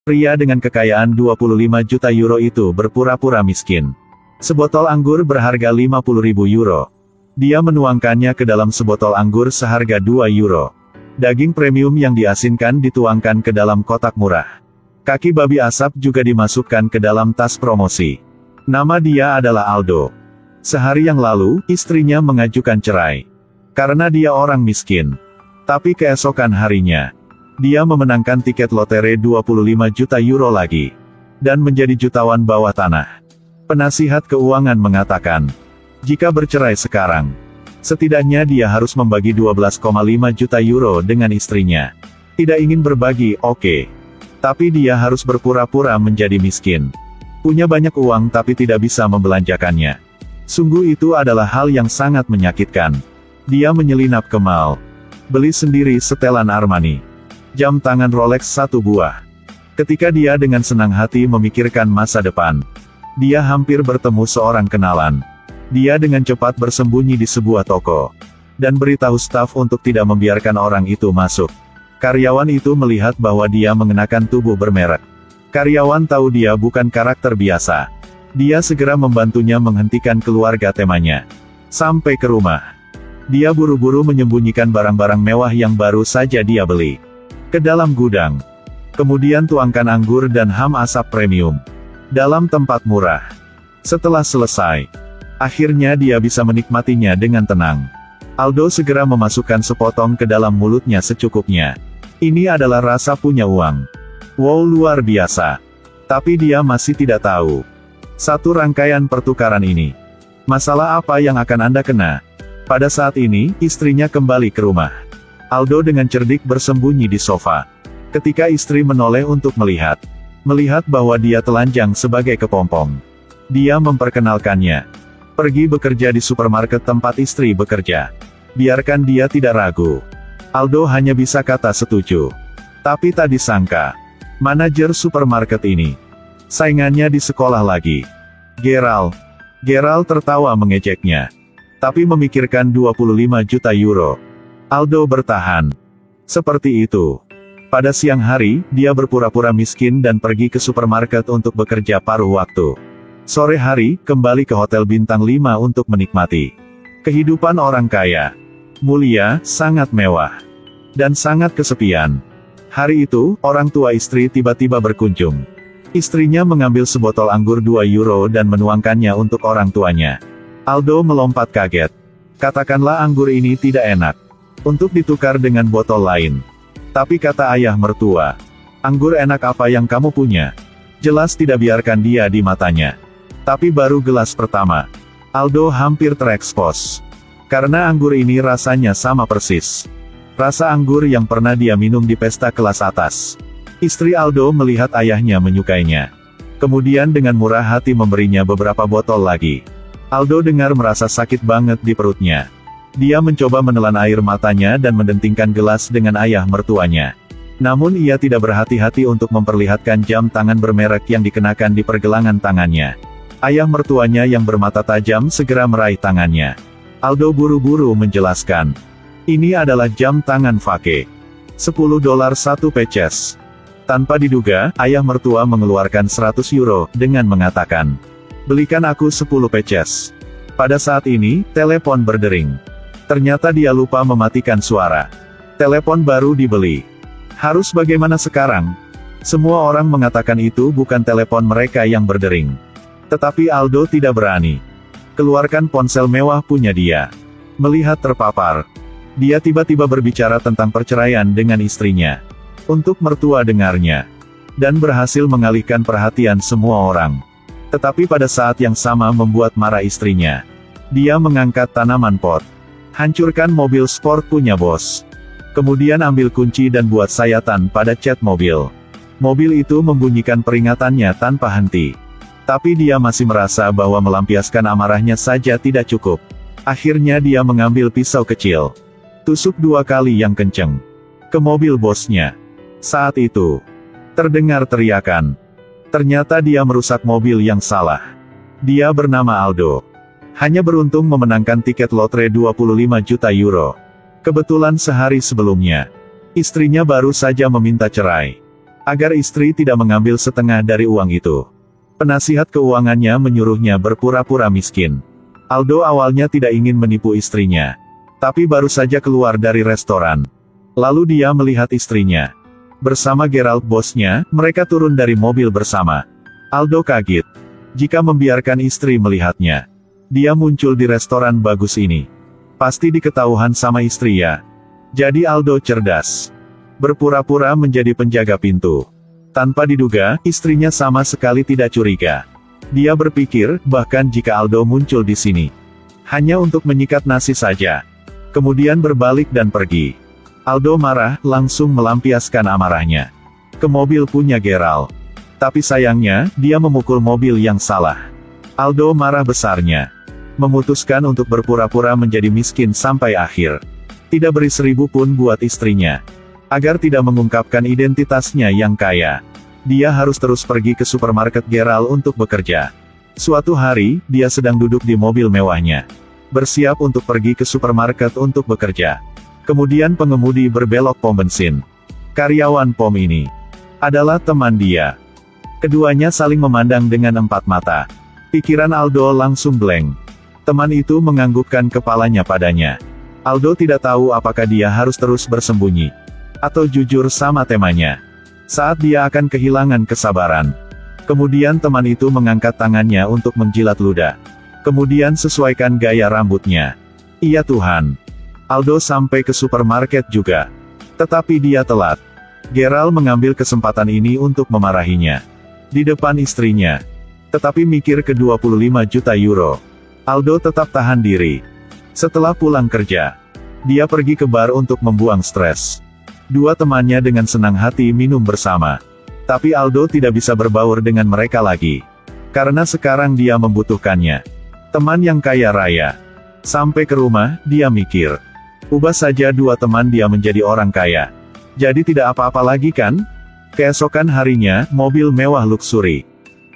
Pria dengan kekayaan 25 juta euro itu berpura-pura miskin. Sebotol anggur berharga 50.000 euro. Dia menuangkannya ke dalam sebotol anggur seharga 2 euro. Daging premium yang diasinkan dituangkan ke dalam kotak murah. Kaki babi asap juga dimasukkan ke dalam tas promosi. Nama dia adalah Aldo. Sehari yang lalu, istrinya mengajukan cerai. Karena dia orang miskin. Tapi keesokan harinya, dia memenangkan tiket lotre 25 juta euro lagi. Dan menjadi jutawan bawah tanah. Penasihat keuangan mengatakan, jika bercerai sekarang, setidaknya dia harus membagi 12,5 juta euro dengan istrinya. Tidak ingin berbagi, oke. Tapi dia harus berpura-pura menjadi miskin. Punya banyak uang tapi tidak bisa membelanjakannya. Sungguh itu adalah hal yang sangat menyakitkan. Dia menyelinap ke mall. Beli sendiri setelan Armani. Jam tangan Rolex 1 buah. Ketika dia dengan senang hati memikirkan masa depan, dia hampir bertemu seorang kenalan. Dia dengan cepat bersembunyi di sebuah toko. Dan beritahu staf untuk tidak membiarkan orang itu masuk. Karyawan itu melihat bahwa dia mengenakan tubuh bermerek. Karyawan tahu dia bukan karakter biasa. Dia segera membantunya menghentikan keluarga temanya. Sampai ke rumah, dia buru-buru menyembunyikan barang-barang mewah yang baru saja dia beli ke dalam gudang. Kemudian tuangkan anggur dan ham asap premium dalam tempat murah. Setelah selesai, akhirnya dia bisa menikmatinya dengan tenang. Aldo segera memasukkan sepotong ke dalam mulutnya secukupnya. Ini adalah rasa punya uang. Wow, luar biasa. Tapi dia masih tidak tahu satu rangkaian pertukaran ini. Masalah apa yang akan Anda kena? Pada saat ini, istrinya kembali ke rumah. Aldo dengan cerdik bersembunyi di sofa. Ketika istri menoleh untuk melihat bahwa dia telanjang sebagai kepompong, dia memperkenalkannya. Pergi bekerja di supermarket tempat istri bekerja. Biarkan dia tidak ragu. Aldo hanya bisa kata setuju. Tapi tak disangka, manajer supermarket ini, saingannya di sekolah lagi. Gerald tertawa mengejeknya. Tapi memikirkan 25 juta euro. Aldo bertahan. Seperti itu. Pada siang hari, dia berpura-pura miskin dan pergi ke supermarket untuk bekerja paruh waktu. Sore hari, kembali ke hotel bintang 5 untuk menikmati kehidupan orang kaya. Mulia, sangat mewah. Dan sangat kesepian. Hari itu, orang tua istri tiba-tiba berkunjung. Istrinya mengambil sebotol anggur 2 euro dan menuangkannya untuk orang tuanya. Aldo melompat kaget. Katakanlah anggur ini tidak enak. Untuk ditukar dengan botol lain. Tapi kata ayah mertua, anggur enak apa yang kamu punya? Jelas tidak biarkan dia di matanya. Tapi baru gelas pertama, Aldo hampir terekspos. Karena anggur ini rasanya sama persis. Rasa anggur yang pernah dia minum di pesta kelas atas. Istri Aldo melihat ayahnya menyukainya. Kemudian dengan murah hati memberinya beberapa botol lagi. Aldo dengar merasa sakit banget di perutnya. Dia mencoba menelan air matanya dan mendentingkan gelas dengan ayah mertuanya. Namun ia tidak berhati-hati untuk memperlihatkan jam tangan bermerek yang dikenakan di pergelangan tangannya. Ayah mertuanya yang bermata tajam segera meraih tangannya. Aldo buru-buru menjelaskan. Ini adalah jam tangan Fake. $10 1 peces. Tanpa diduga, ayah mertua mengeluarkan 100 euro, dengan mengatakan, belikan aku 10 peces. Pada saat ini, telepon berdering. Ternyata dia lupa mematikan suara. Telepon baru dibeli. Harus bagaimana sekarang? Semua orang mengatakan itu bukan telepon mereka yang berdering. Tetapi Aldo tidak berani. Keluarkan ponsel mewah punya dia. Melihat terpapar, dia tiba-tiba berbicara tentang perceraian dengan istrinya. Untuk mertua dengarnya. Dan berhasil mengalihkan perhatian semua orang. Tetapi pada saat yang sama membuat marah istrinya. Dia mengangkat tanaman pot. Hancurkan mobil sport punya bos. Kemudian ambil kunci dan buat sayatan pada cat mobil. Mobil itu membunyikan peringatannya tanpa henti. Tapi dia masih merasa bahwa melampiaskan amarahnya saja tidak cukup. Akhirnya dia mengambil pisau kecil. Tusuk 2 kali yang kenceng ke mobil bosnya. Saat itu, terdengar teriakan. Ternyata dia merusak mobil yang salah. Dia bernama Aldo. Hanya beruntung memenangkan tiket lotre 25 juta euro. Kebetulan sehari sebelumnya, istrinya baru saja meminta cerai. agar istri tidak mengambil setengah dari uang itu. Penasihat keuangannya menyuruhnya berpura-pura miskin. Aldo awalnya tidak ingin menipu istrinya. Tapi baru saja keluar dari restoran. Lalu dia melihat istrinya. Bersama Gerald bosnya, mereka turun dari mobil bersama. Aldo kaget. Jika membiarkan istri melihatnya. Dia muncul di restoran bagus ini. Pasti diketahuan sama istri ya. Jadi Aldo cerdas. Berpura-pura menjadi penjaga pintu. Tanpa diduga, istrinya sama sekali tidak curiga. Dia berpikir, bahkan jika Aldo muncul di sini. Hanya untuk menyikat nasi saja. Kemudian berbalik dan pergi. Aldo marah, langsung melampiaskan amarahnya. Ke mobil punya Gerald. Tapi sayangnya, dia memukul mobil yang salah. Aldo marah besarnya. Memutuskan untuk berpura-pura menjadi miskin sampai akhir. Tidak beri 1000 pun buat istrinya. Agar tidak mengungkapkan identitasnya yang kaya. Dia harus terus pergi ke supermarket Gerald untuk bekerja. Suatu hari, dia sedang duduk di mobil mewahnya. Bersiap untuk pergi ke supermarket untuk bekerja. Kemudian pengemudi berbelok pom bensin. Karyawan pom ini adalah teman dia. Keduanya saling memandang dengan empat mata. Pikiran Aldo langsung blank. Teman itu menganggukkan kepalanya padanya. Aldo tidak tahu apakah dia harus terus bersembunyi. Atau jujur sama temannya. Saat dia akan kehilangan kesabaran. Kemudian teman itu mengangkat tangannya untuk menjilat ludah. Kemudian sesuaikan gaya rambutnya. Iya Tuhan. Aldo sampai ke supermarket juga. Tetapi dia telat. Gerald mengambil kesempatan ini untuk memarahinya. Di depan istrinya. Tetapi mikir ke 25 juta euro. Aldo tetap tahan diri. Setelah pulang kerja, dia pergi ke bar untuk membuang stres. Dua temannya dengan senang hati minum bersama. Tapi Aldo tidak bisa berbaur dengan mereka lagi. Karena sekarang dia membutuhkannya. Teman yang kaya raya. Sampai ke rumah, dia mikir. Ubah saja dua teman dia menjadi orang kaya. Jadi tidak apa-apa lagi kan? Keesokan harinya, mobil mewah luksuri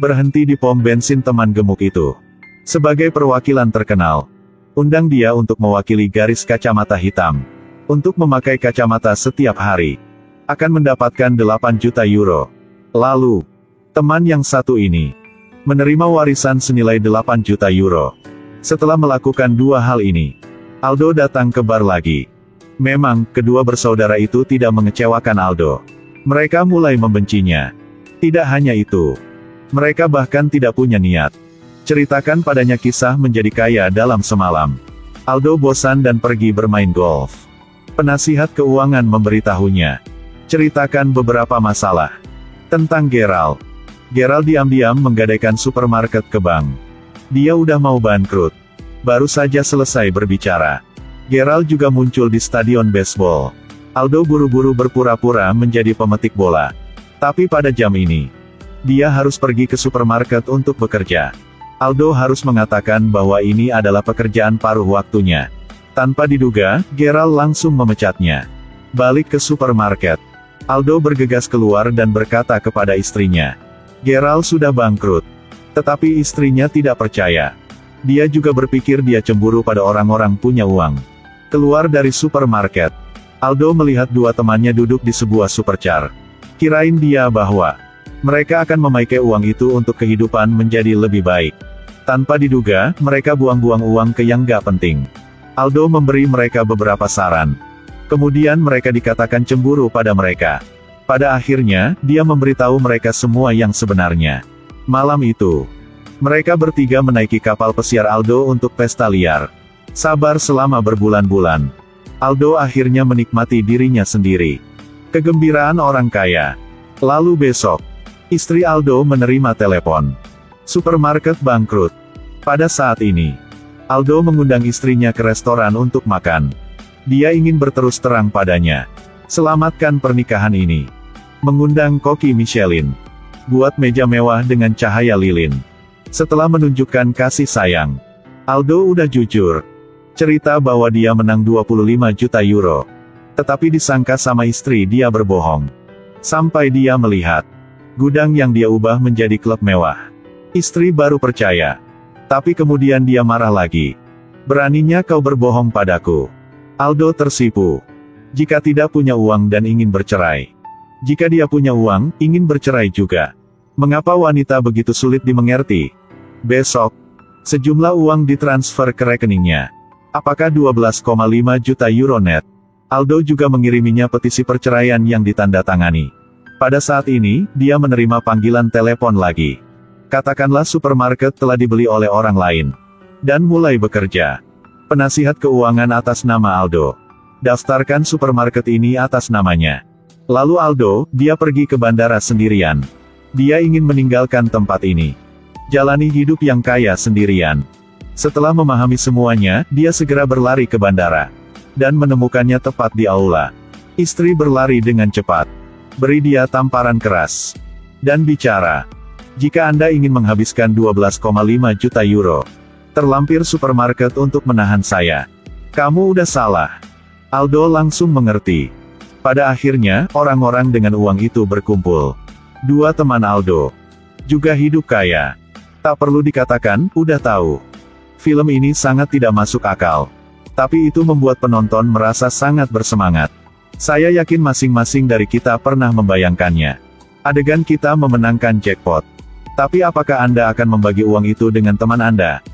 berhenti di pom bensin teman gemuk itu. Sebagai perwakilan terkenal, undang dia untuk mewakili garis kacamata hitam. Untuk memakai kacamata setiap hari. Akan mendapatkan 8 juta euro. Lalu, teman yang satu ini menerima warisan senilai 8 juta euro. Setelah melakukan dua hal ini, Aldo datang ke bar lagi. Memang, kedua bersaudara itu tidak mengecewakan Aldo. Mereka mulai membencinya. Tidak hanya itu. Mereka bahkan tidak punya niat. Ceritakan padanya kisah menjadi kaya dalam semalam. Aldo bosan dan pergi bermain golf. Penasihat keuangan memberitahunya. Ceritakan beberapa masalah. Tentang Gerald. Gerald diam-diam menggadaikan supermarket ke bank. Dia udah mau bangkrut. Baru saja selesai berbicara. Gerald juga muncul di stadion baseball. Aldo buru-buru berpura-pura menjadi pemetik bola. Tapi pada jam ini, dia harus pergi ke supermarket untuk bekerja. Aldo harus mengatakan bahwa ini adalah pekerjaan paruh waktunya. Tanpa diduga, Gerald langsung memecatnya. Balik ke supermarket. Aldo bergegas keluar dan berkata kepada istrinya. Gerald sudah bangkrut. Tetapi istrinya tidak percaya. Dia juga berpikir dia cemburu pada orang-orang punya uang. Keluar dari supermarket. Aldo melihat dua temannya duduk di sebuah supercar. Kirain dia bahwa mereka akan memakai uang itu untuk kehidupan menjadi lebih baik. Tanpa diduga, mereka buang-buang uang ke yang gak penting. Aldo memberi mereka beberapa saran. Kemudian mereka dikatakan cemburu pada mereka. Pada akhirnya, dia memberitahu mereka semua yang sebenarnya. Malam itu, mereka bertiga menaiki kapal pesiar Aldo untuk pesta liar. Sabar selama berbulan-bulan. Aldo akhirnya menikmati dirinya sendiri. Kegembiraan orang kaya. Lalu besok, istri Aldo menerima telepon. Supermarket bangkrut. Pada saat ini, Aldo mengundang istrinya ke restoran untuk makan. Dia ingin berterus terang padanya. Selamatkan pernikahan ini. Mengundang koki Michelin. Buat meja mewah dengan cahaya lilin. Setelah menunjukkan kasih sayang, Aldo udah jujur. Cerita bahwa dia menang 25 juta euro. Tetapi disangka sama istri dia berbohong. Sampai dia melihat gudang yang dia ubah menjadi klub mewah. Istri baru percaya. Tapi kemudian dia marah lagi. Beraninya kau berbohong padaku. Aldo tersipu. Jika tidak punya uang dan ingin bercerai, Jika dia punya uang, ingin bercerai juga. Mengapa wanita begitu sulit dimengerti? Besok, sejumlah uang ditransfer ke rekeningnya. Apakah 12,5 juta euro net? Aldo juga mengiriminya petisi perceraian yang ditandatangani. Pada saat ini, dia menerima panggilan telepon lagi. Katakanlah supermarket telah dibeli oleh orang lain. Dan mulai bekerja. Penasihat keuangan atas nama Aldo. Daftarkan supermarket ini atas namanya. Lalu Aldo, dia pergi ke bandara sendirian. Dia ingin meninggalkan tempat ini. Jalani hidup yang kaya sendirian. Setelah memahami semuanya, dia segera berlari ke bandara. Dan menemukannya tepat di aula. Istri berlari dengan cepat. Beri dia tamparan keras. Dan bicara. Jika Anda ingin menghabiskan 12,5 juta euro. Terlampir supermarket untuk menahan saya. Kamu udah salah. Aldo langsung mengerti. Pada akhirnya, orang-orang dengan uang itu berkumpul. Dua teman Aldo. Juga hidup kaya. Tak perlu dikatakan, udah tahu. Film ini sangat tidak masuk akal. Tapi itu membuat penonton merasa sangat bersemangat. Saya yakin masing-masing dari kita pernah membayangkannya. Adegan kita memenangkan jackpot. Tapi apakah Anda akan membagi uang itu dengan teman Anda?